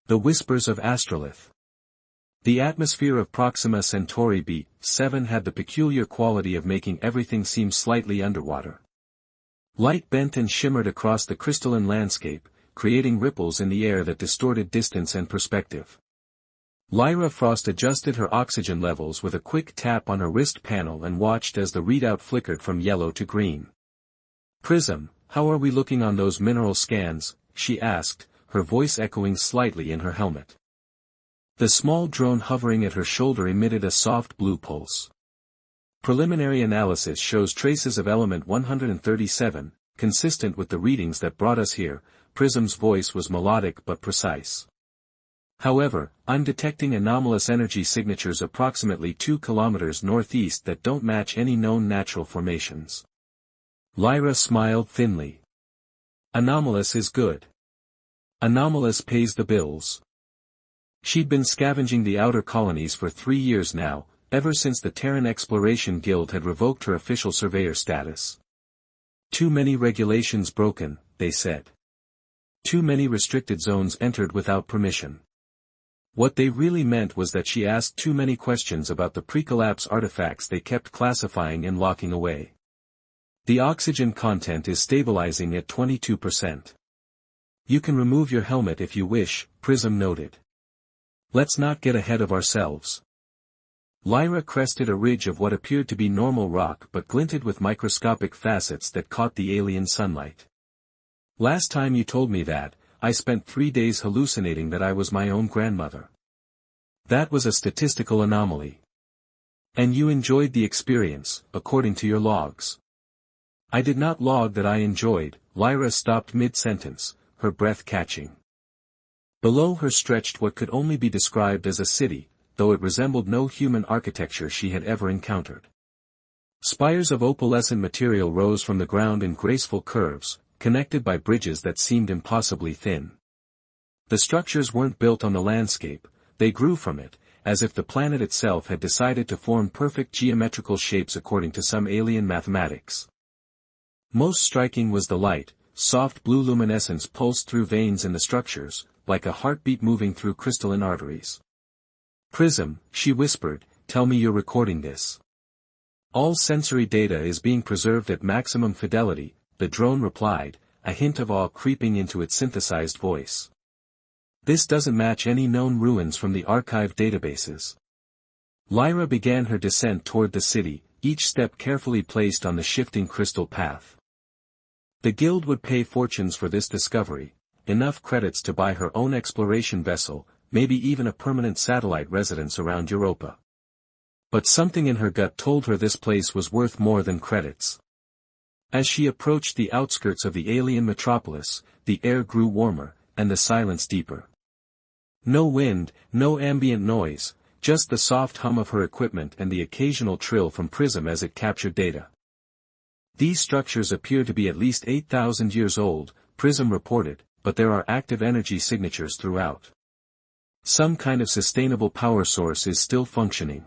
The Whispers of Astrolith. The atmosphere of Proxima Centauri B7 had the peculiar quality of making everything seem slightly underwater. Light bent and shimmered across the crystalline landscape, creating ripples in the air that distorted distance and perspective. Lyra Frost adjusted her oxygen levels with a quick tap on her wrist panel and watched as the readout flickered from yellow to green. "Prism, how are we looking on those mineral scans?" she asked, her voice echoing slightly in her helmet. The small drone hovering at her shoulder emitted a soft blue pulse. "Preliminary analysis shows traces of element 137, consistent with the readings that brought us here." Prism's voice was melodic but precise. "However, I'm detecting anomalous energy signatures approximately 2 kilometers northeast that don't match any known natural formations." Lyra smiled thinly. "Anomalous is good. Anomalous pays the bills." She'd been scavenging the outer colonies for 3 years now, ever since the Terran Exploration Guild had revoked her official surveyor status. "Too many regulations broken," they said. "Too many restricted zones entered without permission." What they really meant was that she asked too many questions about the pre-collapse artifacts they kept classifying and locking away. "The oxygen content is stabilizing at 22%. You can remove your helmet if you wish," Prism noted. "Let's not get ahead of ourselves." Lyra crested a ridge of what appeared to be normal rock but glinted with microscopic facets that caught the alien sunlight. "Last time you told me that, I spent 3 days hallucinating that I was my own grandmother. That was a statistical anomaly. And you enjoyed the experience, according to your logs." "I did not log that I enjoyed." Lyra stopped mid-sentence, her breath catching. Below her stretched what could only be described as a city, though it resembled no human architecture she had ever encountered. Spires of opalescent material rose from the ground in graceful curves, connected by bridges that seemed impossibly thin. The structures weren't built on the landscape, they grew from it, as if the planet itself had decided to form perfect geometrical shapes according to some alien mathematics. Most striking was the light. Soft blue luminescence pulsed through veins in the structures, like a heartbeat moving through crystalline arteries. "Prism," she whispered, "tell me you're recording this." "All sensory data is being preserved at maximum fidelity," the drone replied, a hint of awe creeping into its synthesized voice. "This doesn't match any known ruins from the archive databases." Lyra began her descent toward the city, each step carefully placed on the shifting crystal path. The guild would pay fortunes for this discovery, enough credits to buy her own exploration vessel, maybe even a permanent satellite residence around Europa. But something in her gut told her this place was worth more than credits. As she approached the outskirts of the alien metropolis, the air grew warmer, and the silence deeper. No wind, no ambient noise, just the soft hum of her equipment and the occasional trill from Prism as it captured data. "These structures appear to be at least 8,000 years old," Prism reported, "but there are active energy signatures throughout. Some kind of sustainable power source is still functioning."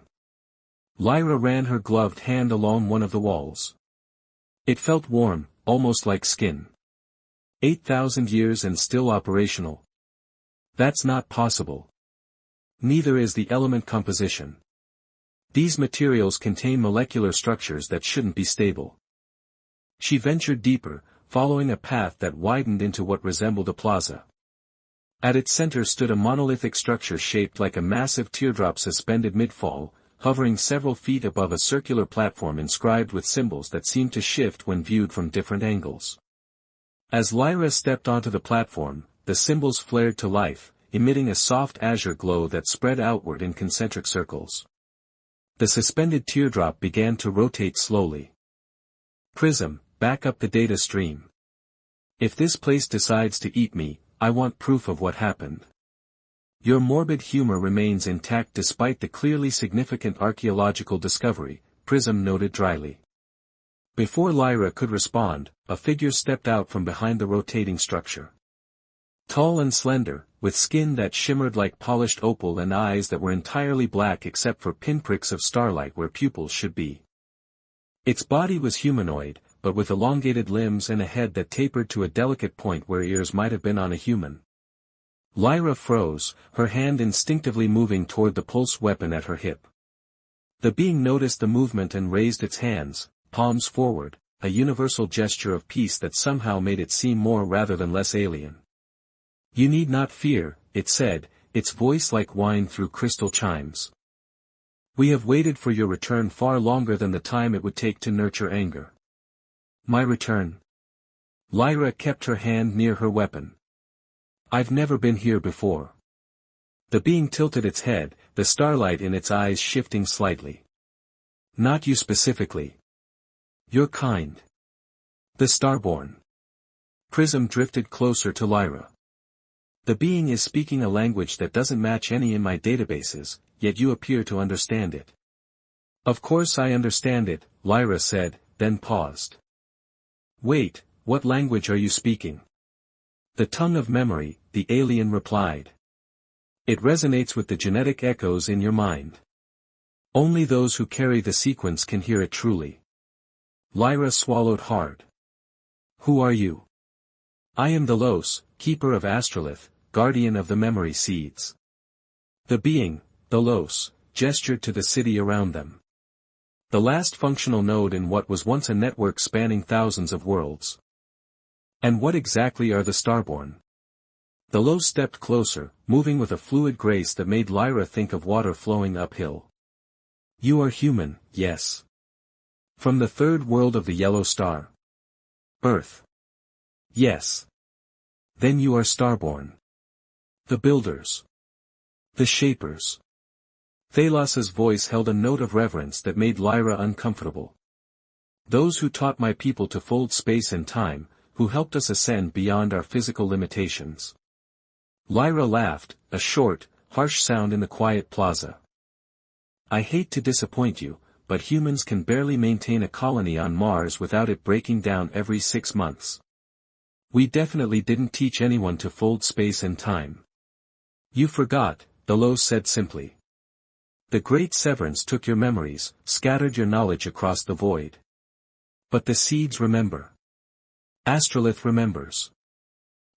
Lyra ran her gloved hand along one of the walls. It felt warm, almost like skin. 8,000 years and still operational. That's not possible. Neither is the element composition. These materials contain molecular structures that shouldn't be stable. She ventured deeper, following a path that widened into what resembled a plaza. At its center stood a monolithic structure shaped like a massive teardrop suspended mid-fall, hovering several feet above a circular platform inscribed with symbols that seemed to shift when viewed from different angles. As Lyra stepped onto the platform, the symbols flared to life, emitting a soft azure glow that spread outward in concentric circles. The suspended teardrop began to rotate slowly. "Prism, back up the data stream. If this place decides to eat me, I want proof of what happened." "Your morbid humor remains intact despite the clearly significant archaeological discovery," Prism noted dryly. Before Lyra could respond, a figure stepped out from behind the rotating structure. Tall and slender, with skin that shimmered like polished opal and eyes that were entirely black except for pinpricks of starlight where pupils should be. Its body was humanoid, but with elongated limbs and a head that tapered to a delicate point where ears might have been on a human. Lyra froze, her hand instinctively moving toward the pulse weapon at her hip. The being noticed the movement and raised its hands, palms forward, a universal gesture of peace that somehow made it seem more rather than less alien. "You need not fear," it said, its voice like wine through crystal chimes. "We have waited for your return far longer than the time it would take to nurture anger." "My return?" Lyra kept her hand near her weapon. "I've never been here before." The being tilted its head, the starlight in its eyes shifting slightly. "Not you specifically. Your kind. The Starborn." Prism drifted closer to Lyra. "The being is speaking a language that doesn't match any in my databases, yet you appear to understand it." "Of course I understand it," Lyra said, then paused. "Wait, what language are you speaking?" "The tongue of memory," the alien replied. "It resonates with the genetic echoes in your mind. Only those who carry the sequence can hear it truly." Lyra swallowed hard. "Who are you?" "I am the Los, keeper of Astrolith, guardian of the memory seeds." The being, the Los, gestured to the city around them. The last functional node in what was once a network spanning thousands of worlds. "And what exactly are the Starborn?" The Los stepped closer, moving with a fluid grace that made Lyra think of water flowing uphill. "You are human, yes. From the third world of the yellow star. Earth. Yes. Then you are Starborn. The Builders. The Shapers." Thalos's voice held a note of reverence that made Lyra uncomfortable. "Those who taught my people to fold space and time, who helped us ascend beyond our physical limitations." Lyra laughed, a short, harsh sound in the quiet plaza. "I hate to disappoint you, but humans can barely maintain a colony on Mars without it breaking down every 6 months. We definitely didn't teach anyone to fold space and time." "You forgot," the Los said simply. "The Great Severance took your memories, scattered your knowledge across the void. But the seeds remember. Astrolith remembers."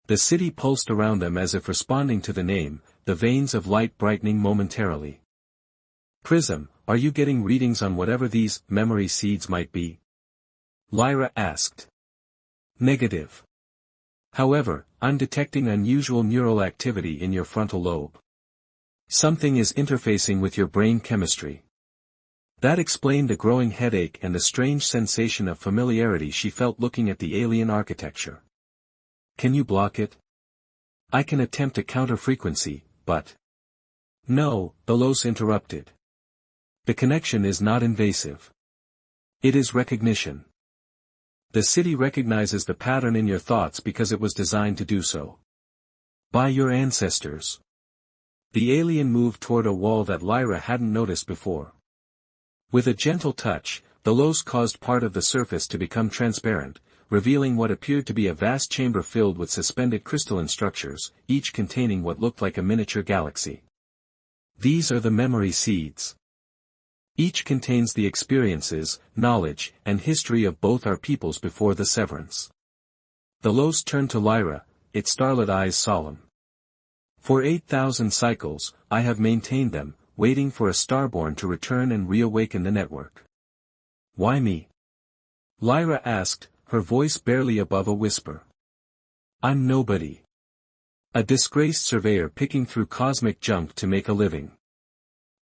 The city pulsed around them as if responding to the name, the veins of light brightening momentarily. "Prism, are you getting readings on whatever these memory seeds might be?" Lyra asked. "Negative. However, I'm detecting unusual neural activity in your frontal lobe. Something is interfacing with your brain chemistry." That explained the growing headache and the strange sensation of familiarity she felt looking at the alien architecture. "Can you block it?" "I can attempt a counter-frequency, but—" "No," the Los interrupted. "The connection is not invasive. It is recognition. The city recognizes the pattern in your thoughts because it was designed to do so. By your ancestors." The alien moved toward a wall that Lyra hadn't noticed before. With a gentle touch, the Los caused part of the surface to become transparent, revealing what appeared to be a vast chamber filled with suspended crystalline structures, each containing what looked like a miniature galaxy. "These are the memory seeds. Each contains the experiences, knowledge, and history of both our peoples before the severance." The Los turned to Lyra, its starlit eyes solemn. "For 8,000 cycles, I have maintained them, waiting for a Starborn to return and reawaken the network." "Why me?" Lyra asked, her voice barely above a whisper. "I'm nobody. A disgraced surveyor picking through cosmic junk to make a living.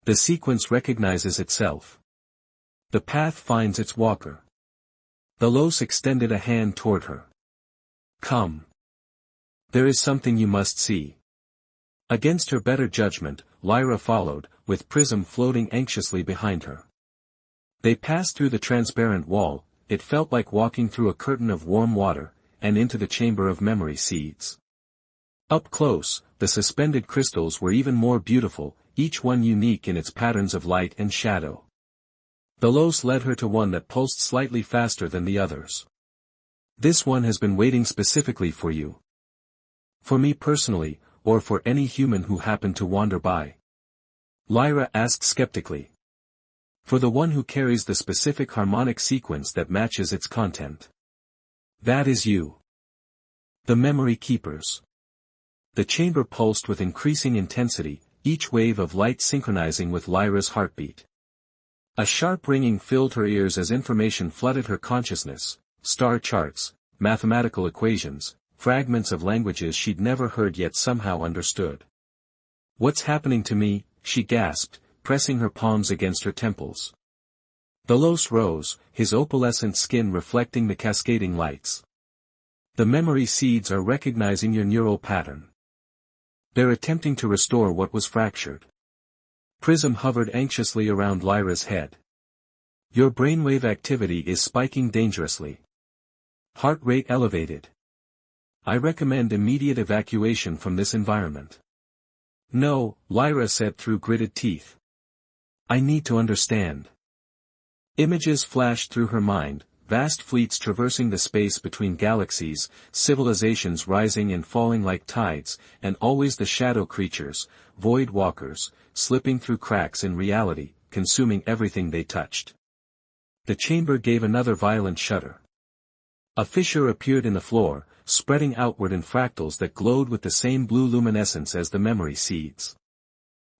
The sequence recognizes itself. The path finds its walker." The Los extended a hand toward her. "Come. There is something you must see." Against her better judgment, Lyra followed, with Prism floating anxiously behind her. They passed through the transparent wall, it felt like walking through a curtain of warm water, and into the chamber of memory seeds. Up close, the suspended crystals were even more beautiful, each one unique in its patterns of light and shadow. The Los led her to one that pulsed slightly faster than the others. "This one has been waiting specifically for you." "For me personally, or for any human who happened to wander by?" Lyra asked skeptically. "For the one who carries the specific harmonic sequence that matches its content. That is you. The memory keepers." The chamber pulsed with increasing intensity, each wave of light synchronizing with Lyra's heartbeat. A sharp ringing filled her ears as information flooded her consciousness, star charts, mathematical equations, fragments of languages she'd never heard yet somehow understood. "What's happening to me?" she gasped, pressing her palms against her temples. Delos rose, his opalescent skin reflecting the cascading lights. "The memory seeds are recognizing your neural pattern. They're attempting to restore what was fractured." Prism hovered anxiously around Lyra's head. "Your brainwave activity is spiking dangerously. Heart rate elevated. I recommend immediate evacuation from this environment." "No," Lyra said through gritted teeth. "I need to understand." Images flashed through her mind, vast fleets traversing the space between galaxies, civilizations rising and falling like tides, and always the shadow creatures, void walkers, slipping through cracks in reality, consuming everything they touched. The chamber gave another violent shudder. A fissure appeared in the floor, spreading outward in fractals that glowed with the same blue luminescence as the memory seeds.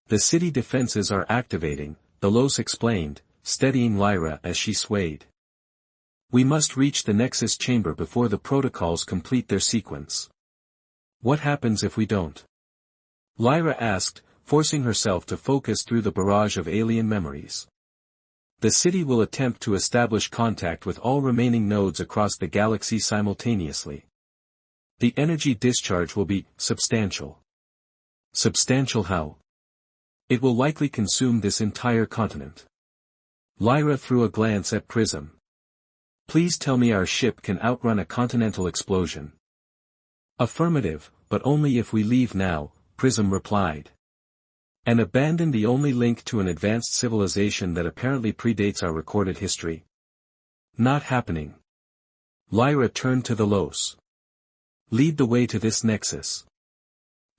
"The city defenses are activating," Delos explained, steadying Lyra as she swayed. "We must reach the Nexus chamber before the protocols complete their sequence." "What happens if we don't?" Lyra asked, forcing herself to focus through the barrage of alien memories. "The city will attempt to establish contact with all remaining nodes across the galaxy simultaneously. The energy discharge will be substantial." "Substantial how?" "It will likely consume this entire continent." Lyra threw a glance at Prism. "Please tell me our ship can outrun a continental explosion." "Affirmative, but only if we leave now," Prism replied. "And abandon the only link to an advanced civilization that apparently predates our recorded history." "Not happening." Lyra turned to Delos. "Lead the way to this nexus."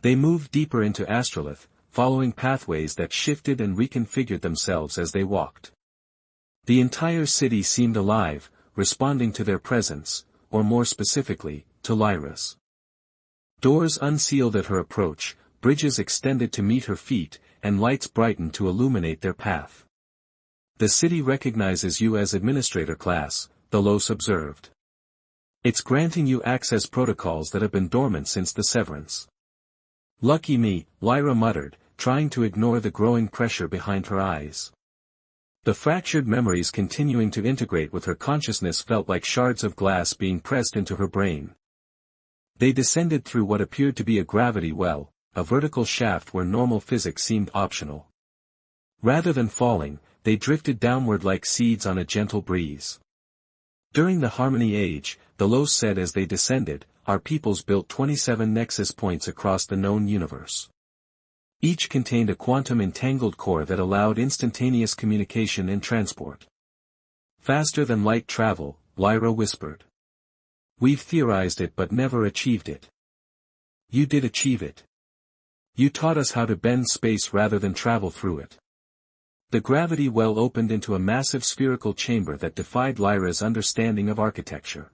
They moved deeper into Astrolith, following pathways that shifted and reconfigured themselves as they walked. The entire city seemed alive, responding to their presence, or more specifically, to Lyra's. Doors unsealed at her approach, bridges extended to meet her feet, and lights brightened to illuminate their path. "The city recognizes you as administrator class," Delos observed. "It's granting you access protocols that have been dormant since the severance." "Lucky me," Lyra muttered, trying to ignore the growing pressure behind her eyes. The fractured memories continuing to integrate with her consciousness felt like shards of glass being pressed into her brain. They descended through what appeared to be a gravity well, a vertical shaft where normal physics seemed optional. Rather than falling, they drifted downward like seeds on a gentle breeze. "During the Harmony Age," Delos said as they descended, "our peoples built 27 nexus points across the known universe. Each contained a quantum-entangled core that allowed instantaneous communication and transport. Faster than light travel," Lyra whispered. "We've theorized it but never achieved it." "You did achieve it. You taught us how to bend space rather than travel through it." The gravity well opened into a massive spherical chamber that defied Lyra's understanding of architecture.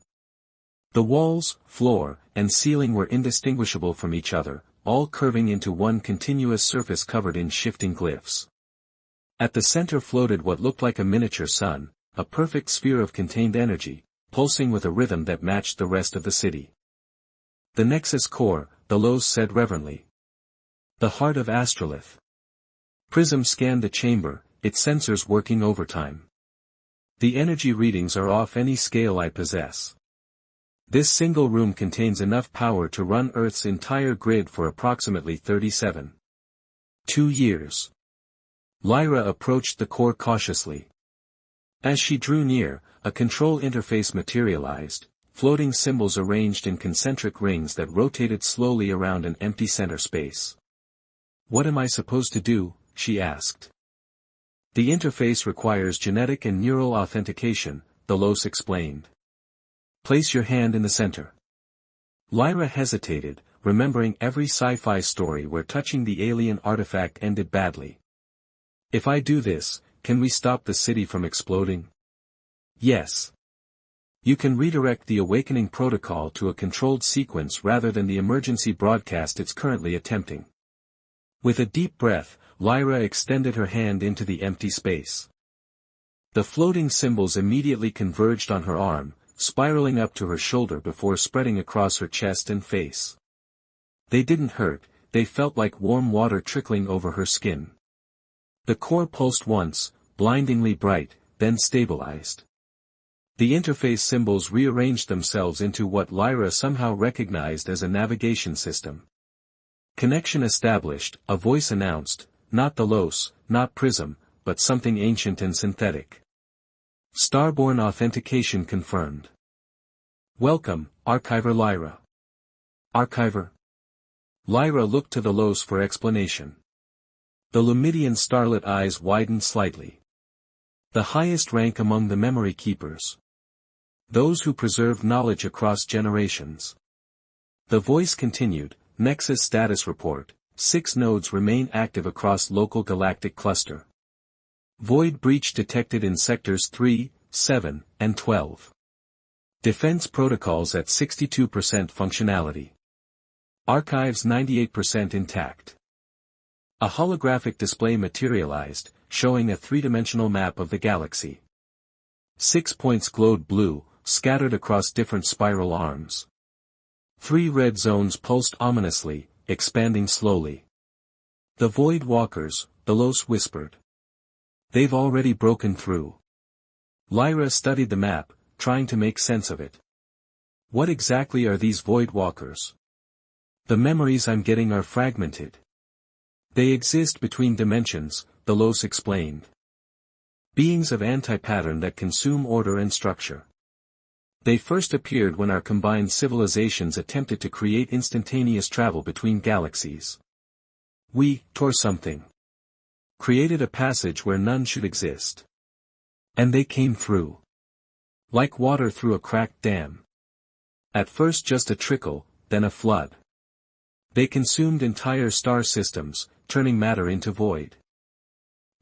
The walls, floor, and ceiling were indistinguishable from each other, all curving into one continuous surface covered in shifting glyphs. At the center floated what looked like a miniature sun, a perfect sphere of contained energy, pulsing with a rhythm that matched the rest of the city. "The Nexus Core," Delos said reverently. "The heart of Astrolith." Prism scanned the chamber, its sensors working overtime. "The energy readings are off any scale I possess. This single room contains enough power to run Earth's entire grid for approximately 37.2 years. Lyra approached the core cautiously. As she drew near, a control interface materialized, floating symbols arranged in concentric rings that rotated slowly around an empty center space. "What am I supposed to do?" she asked. "The interface requires genetic and neural authentication," Delos explained. "Place your hand in the center." Lyra hesitated, remembering every sci-fi story where touching the alien artifact ended badly. "If I do this, can we stop the city from exploding?" "Yes." You can redirect the awakening protocol to a controlled sequence rather than the emergency broadcast it's currently attempting. With a deep breath, Lyra extended her hand into the empty space. The floating symbols immediately converged on her arm, spiraling up to her shoulder before spreading across her chest and face. They didn't hurt, they felt like warm water trickling over her skin. The core pulsed once, blindingly bright, then stabilized. The interface symbols rearranged themselves into what Lyra somehow recognized as a navigation system. Connection established, a voice announced, not Delos, not Prism, but something ancient and synthetic. Starborn authentication confirmed. Welcome, Archiver Lyra. Archiver? Lyra looked to Delos for explanation. The Lumidian starlit eyes widened slightly. The highest rank among the memory keepers. Those who preserve knowledge across generations. The voice continued, Nexus status report, 6 nodes remain active across local galactic cluster. Void breach detected in sectors 3, 7, and 12. Defense protocols at 62% functionality. Archives 98% intact. A holographic display materialized, showing a three-dimensional map of the galaxy. 6 points glowed blue, scattered across different spiral arms. 3 red zones pulsed ominously, expanding slowly. The Void Walkers, Delos whispered. They've already broken through. Lyra studied the map, trying to make sense of it. What exactly are these Void Walkers? The memories I'm getting are fragmented. They exist between dimensions, Delos explained. Beings of anti-pattern that consume order and structure. They first appeared when our combined civilizations attempted to create instantaneous travel between galaxies. We tore something. Created a passage where none should exist. And they came through. Like water through a cracked dam. At first just a trickle, then a flood. They consumed entire star systems, turning matter into void.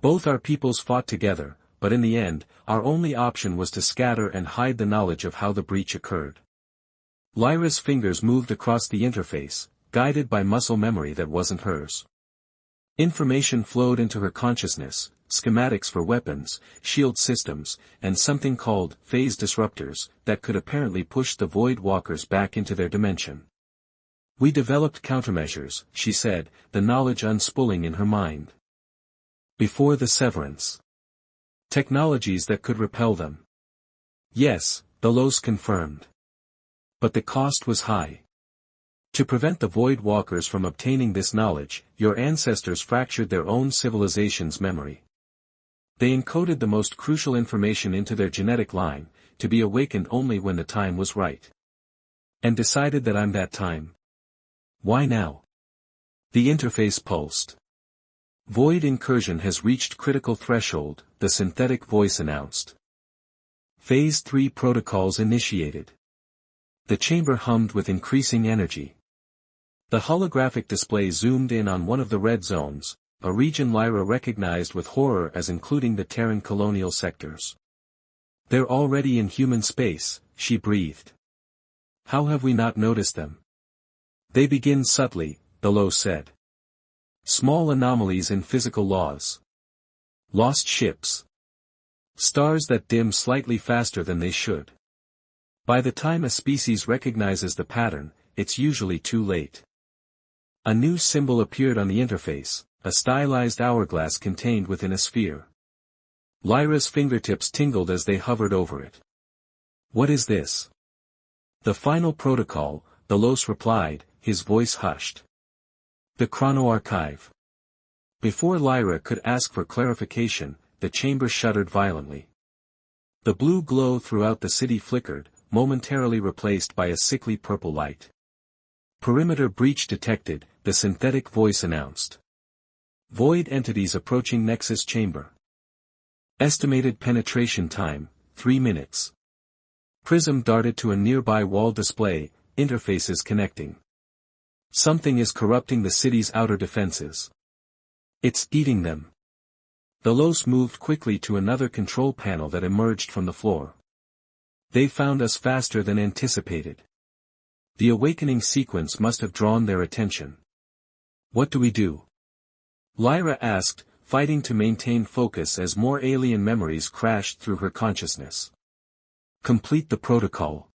Both our peoples fought together, but in the end, our only option was to scatter and hide the knowledge of how the breach occurred. Lyra's fingers moved across the interface, guided by muscle memory that wasn't hers. Information flowed into her consciousness, schematics for weapons, shield systems, and something called phase disruptors, that could apparently push the Void Walkers back into their dimension. We developed countermeasures, she said, the knowledge unspooling in her mind. Before the severance. Technologies that could repel them. Yes, Delos confirmed. But the cost was high. To prevent the Void Walkers from obtaining this knowledge, your ancestors fractured their own civilization's memory. They encoded the most crucial information into their genetic line, to be awakened only when the time was right. And decided that I'm that time. Why now? The interface pulsed. Void incursion has reached critical threshold, the synthetic voice announced. Phase 3 protocols initiated. The chamber hummed with increasing energy. The holographic display zoomed in on one of the red zones, a region Lyra recognized with horror as including the Terran colonial sectors. They're already in human space, she breathed. How have we not noticed them? They begin subtly, Delos said. Small anomalies in physical laws. Lost ships. Stars that dim slightly faster than they should. By the time a species recognizes the pattern, it's usually too late. A new symbol appeared on the interface, a stylized hourglass contained within a sphere. Lyra's fingertips tingled as they hovered over it. What is this? The final protocol, Delos replied, his voice hushed. The chronoarchive. Before Lyra could ask for clarification, the chamber shuddered violently. The blue glow throughout the city flickered, momentarily replaced by a sickly purple light. Perimeter breach detected, the synthetic voice announced. Void entities approaching Nexus chamber. Estimated penetration time, 3 minutes. Prism darted to a nearby wall display, interfaces connecting. Something is corrupting the city's outer defenses. It's eating them. Delos moved quickly to another control panel that emerged from the floor. They found us faster than anticipated. The awakening sequence must have drawn their attention. What do we do? Lyra asked, fighting to maintain focus as more alien memories crashed through her consciousness. Complete the protocol.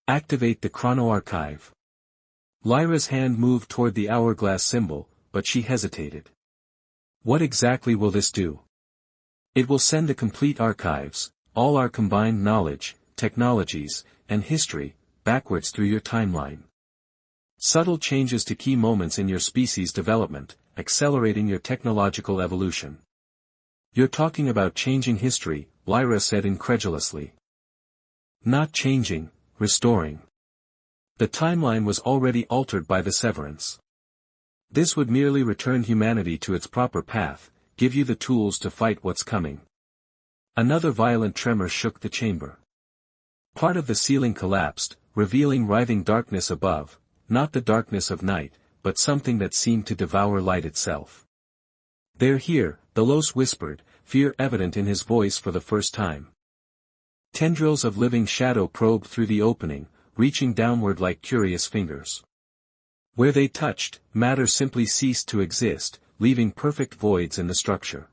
Activate the chronoarchive. Lyra's hand moved toward the hourglass symbol, but she hesitated. What exactly will this do? It will send the complete archives, all our combined knowledge, technologies, and history, backwards through your timeline. Subtle changes to key moments in your species' development, accelerating your technological evolution. You're talking about changing history, Lyra said incredulously. Not changing, restoring. The timeline was already altered by the severance. This would merely return humanity to its proper path, give you the tools to fight what's coming. Another violent tremor shook the chamber. Part of the ceiling collapsed, revealing writhing darkness above, not the darkness of night, but something that seemed to devour light itself. They're here, Delos whispered, fear evident in his voice for the first time. Tendrils of living shadow probed through the opening, reaching downward like curious fingers. Where they touched, matter simply ceased to exist, leaving perfect voids in the structure.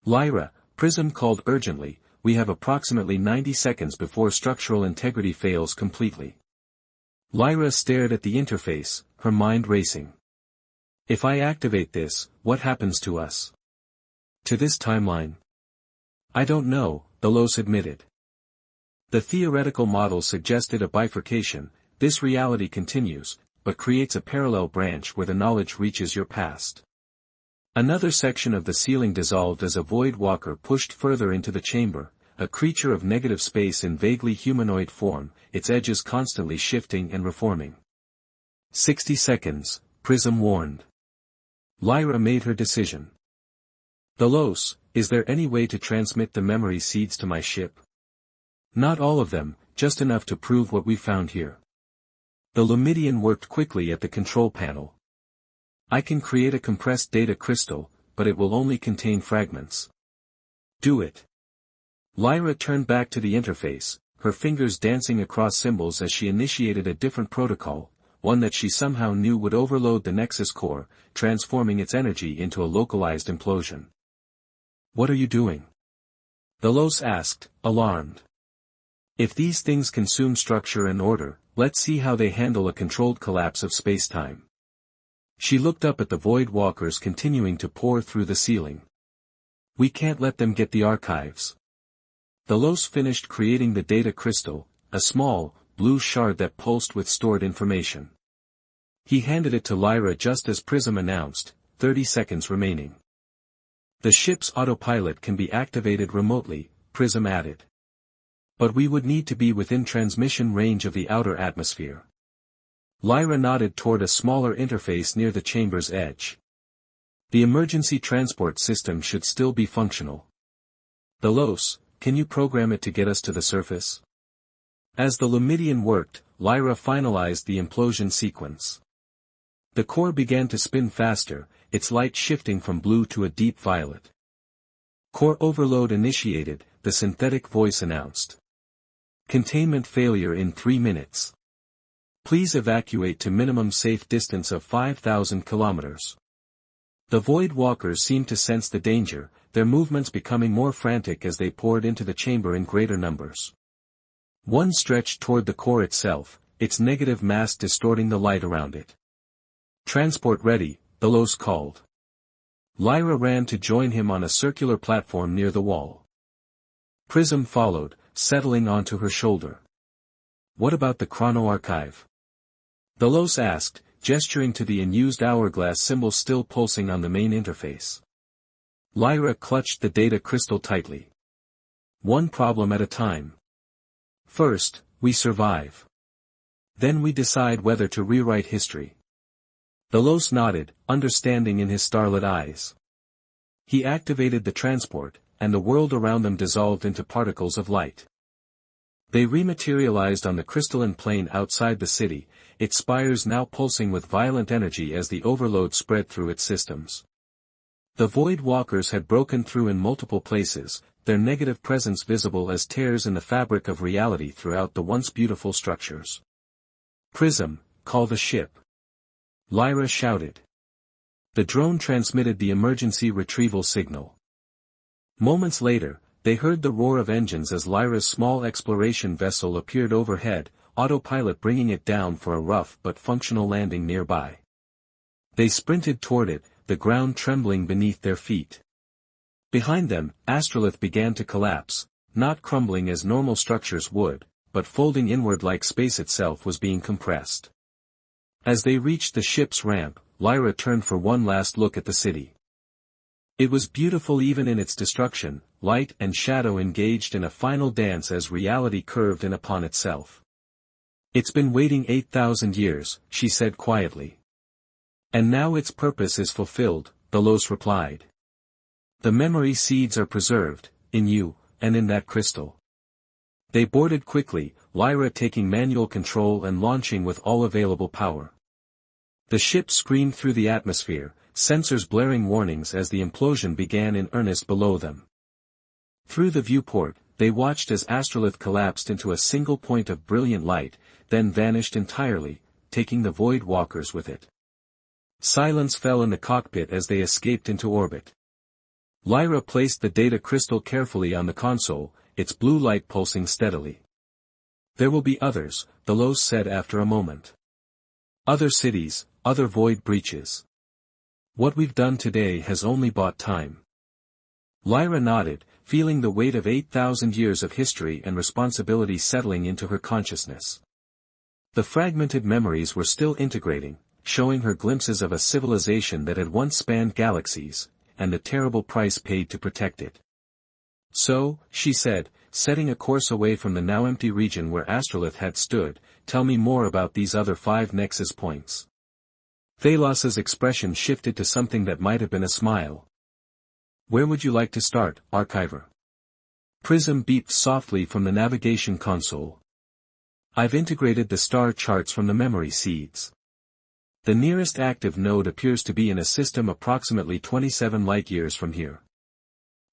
Lyra, Prism called urgently, we have approximately 90 seconds before structural integrity fails completely. Lyra stared at the interface, her mind racing. If I activate this, what happens to us? To this timeline? I don't know, Delos admitted. The theoretical model suggested a bifurcation, this reality continues, but creates a parallel branch where the knowledge reaches your past. Another section of the ceiling dissolved as a void walker pushed further into the chamber, a creature of negative space in vaguely humanoid form, its edges constantly shifting and reforming. 60 seconds, Prism warned. Lyra made her decision. Delos, is there any way to transmit the memory seeds to my ship? Not all of them, just enough to prove what we found here. The Lumidian worked quickly at the control panel. I can create a compressed data crystal, but it will only contain fragments. Do it. Lyra turned back to the interface, her fingers dancing across symbols as she initiated a different protocol, one that she somehow knew would overload the Nexus core, transforming its energy into a localized implosion. What are you doing? Delos asked, alarmed. If these things consume structure and order, let's see how they handle a controlled collapse of spacetime. She looked up at the void walkers continuing to pour through the ceiling. We can't let them get the archives. Delos finished creating the data crystal, a small, blue shard that pulsed with stored information. He handed it to Lyra just as Prism announced, 30 seconds remaining. The ship's autopilot can be activated remotely, Prism added. But we would need to be within transmission range of the outer atmosphere. Lyra nodded toward a smaller interface near the chamber's edge. The emergency transport system should still be functional. Delos, can you program it to get us to the surface? As the Lumidian worked, Lyra finalized the implosion sequence. The core began to spin faster, its light shifting from blue to a deep violet. Core overload initiated, the synthetic voice announced. Containment failure in 3 minutes. Please evacuate to minimum safe distance of 5,000 kilometers. The void walkers seemed to sense the danger, their movements becoming more frantic as they poured into the chamber in greater numbers. One stretched toward the core itself, its negative mass distorting the light around it. Transport ready, Delos called. Lyra ran to join him on a circular platform near the wall. Prism followed, settling onto her shoulder. What about the chronoarchive? Delos asked, gesturing to the unused hourglass symbol still pulsing on the main interface. Lyra clutched the data crystal tightly. One problem at a time. First, we survive. Then we decide whether to rewrite history. Delos nodded, understanding in his starlit eyes. He activated the transport, and the world around them dissolved into particles of light. They rematerialized on the crystalline plane outside the city, its spires now pulsing with violent energy as the overload spread through its systems. The void walkers had broken through in multiple places, their negative presence visible as tears in the fabric of reality throughout the once beautiful structures. "Prism, call the ship," Lyra shouted. The drone transmitted the emergency retrieval signal. Moments later, they heard the roar of engines as Lyra's small exploration vessel appeared overhead, autopilot bringing it down for a rough but functional landing nearby. They sprinted toward it, the ground trembling beneath their feet. Behind them, Astrolith began to collapse, not crumbling as normal structures would, but folding inward like space itself was being compressed. As they reached the ship's ramp, Lyra turned for one last look at the city. It was beautiful even in its destruction, light and shadow engaged in a final dance as reality curved in upon itself. "It's been waiting 8,000 years, she said quietly. "And now its purpose is fulfilled," Delos replied. "The memory seeds are preserved, in you, and in that crystal." They boarded quickly, Lyra taking manual control and launching with all available power. The ship screamed through the atmosphere, sensors blaring warnings as the implosion began in earnest below them. Through the viewport, they watched as Astrolith collapsed into a single point of brilliant light, then vanished entirely, taking the Void Walkers with it. Silence fell in the cockpit as they escaped into orbit. Lyra placed the data crystal carefully on the console, its blue light pulsing steadily. "There will be others," Delos said after a moment. "Other cities, other void breaches. What we've done today has only bought time." Lyra nodded, feeling the weight of 8,000 years of history and responsibility settling into her consciousness. The fragmented memories were still integrating, showing her glimpses of a civilization that had once spanned galaxies, and the terrible price paid to protect it. "So," she said, setting a course away from the now empty region where Astrolith had stood, "tell me more about these other 5 nexus points." Thalos's expression shifted to something that might have been a smile. "Where would you like to start, Archiver?" Prism beeped softly from the navigation console. "I've integrated the star charts from the memory seeds. The nearest active node appears to be in a system approximately 27 light-years from here."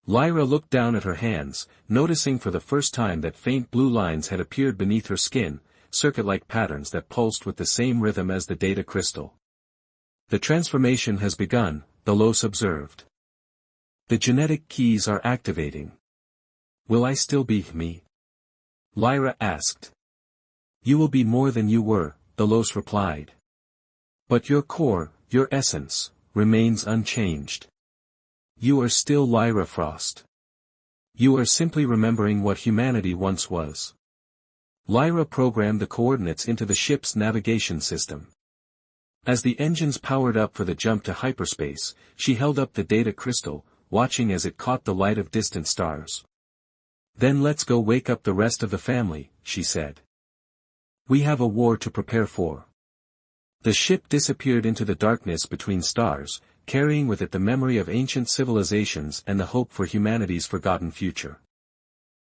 Lyra looked down at her hands, noticing for the first time that faint blue lines had appeared beneath her skin, circuit-like patterns that pulsed with the same rhythm as the data crystal. "The transformation has begun," Delos observed. "The genetic keys are activating." "Will I still be me?" Lyra asked. "You will be more than you were," Delos replied. "But your core, your essence, remains unchanged. You are still Lyra Frost. You are simply remembering what humanity once was." Lyra programmed the coordinates into the ship's navigation system. As the engines powered up for the jump to hyperspace, she held up the data crystal, watching as it caught the light of distant stars. "Then let's go wake up the rest of the family," she said. "We have a war to prepare for." The ship disappeared into the darkness between stars, carrying with it the memory of ancient civilizations and the hope for humanity's forgotten future.